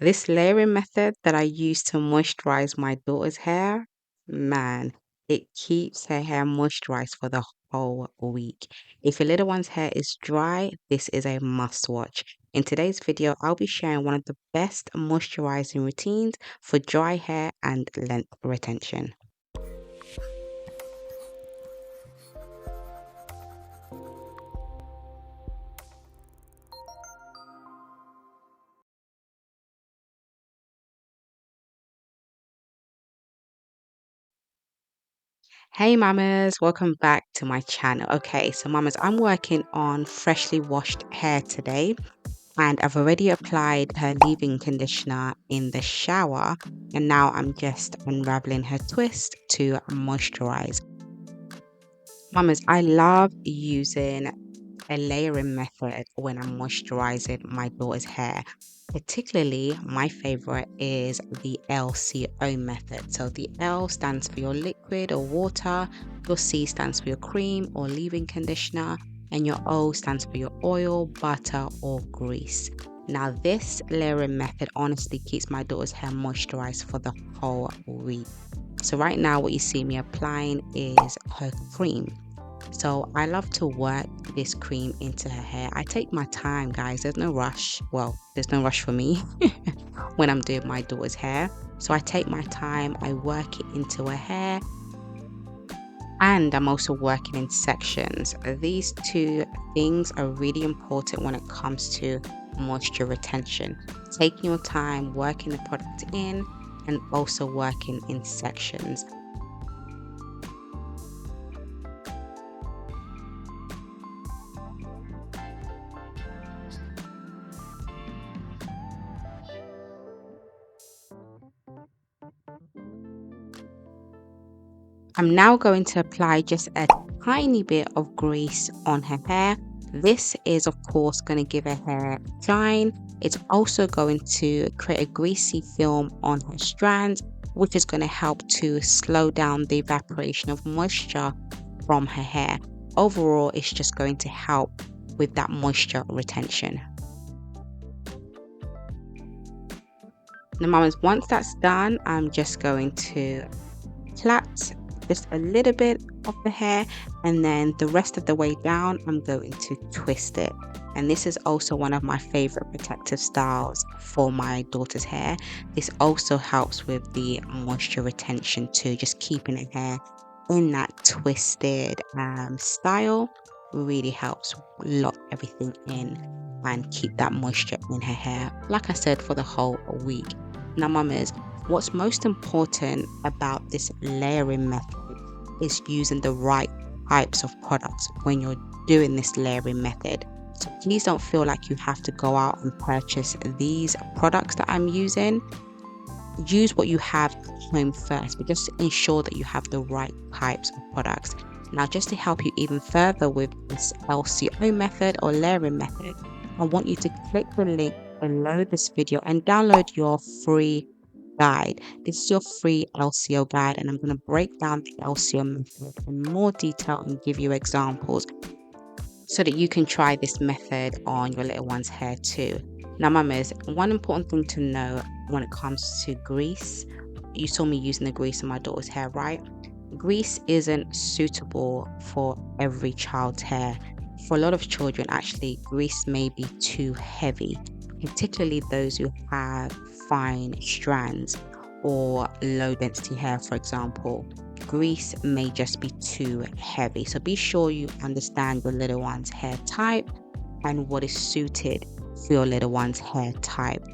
This layering method that I use to moisturize my daughter's hair, man, it keeps her hair moisturized for the whole week. If your little one's hair is dry, this is a must watch. In today's video, I'll be sharing one of the best moisturizing routines for dry hair and length retention. Hey mamas, welcome back to my channel. Okay, so mamas, I'm working on freshly washed hair today, and I've already applied her leave-in conditioner in the shower, and now I'm just unraveling her twist to moisturize. Mamas, I love using a layering method when I'm moisturizing my daughter's hair. Particularly, my favorite is the LCO method. So the L stands for your liquid or water, your C stands for your cream or leave-in conditioner, and your O stands for your oil, butter, or grease. Now, this layering method honestly keeps my daughter's hair moisturized for the whole week. So right now, what you see me applying is her cream. So I love to work this cream into her hair. I take my time, guys. There's no rush. Well, there's no rush for me when I'm doing my daughter's hair. So I take my time, I work it into her hair, and I'm also working in sections. These two things are really important when it comes to moisture retention. Taking your time, working the product in, and also working in sections. I'm now going to apply just a tiny bit of grease on her hair. This is of course going to give her hair shine. It's also going to create a greasy film on her strands, which is going to help to slow down the evaporation of moisture from her hair. Overall, it's just going to help with that moisture retention. Now, mamas, once that's done, I'm just going to plait just a little bit of the hair, and then the rest of the way down I'm going to twist it. And this is also one of my favorite protective styles for my daughter's hair. This also helps with the moisture retention too, just keeping her hair in that twisted style really helps lock everything in and keep that moisture in her hair, like I said, for the whole week. Now mamas, what's most important about this layering method is using the right types of products when you're doing this layering method. So please don't feel like you have to go out and purchase these products that I'm using. Use what you have at home first, but just ensure that you have the right types of products. Now, just to help you even further with this LCO method or layering method, I want you to click the link below this video and download your free guide. This is your free LCO guide, and I'm going to break down the LCO method in more detail and give you examples so that you can try this method on your little one's hair too. Now, mamas, one important thing to know when it comes to grease, you saw me using the grease in my daughter's hair, right? Grease isn't suitable for every child's hair. For a lot of children, actually, grease may be too heavy, particularly those who have fine strands or low density hair, for example. Grease may just be too heavy. So be sure you understand your little one's hair type and what is suited for your little one's hair type.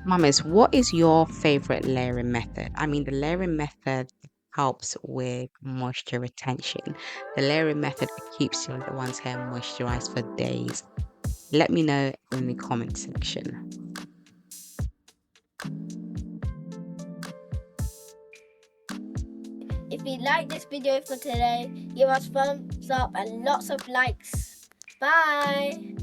Mamas, what is your favorite layering method? I mean, the layering method helps with moisture retention. The layering method keeps your little one's hair moisturized for days. Let me know in the comment section. If you like this video for today, give us thumbs up and lots of likes. Bye!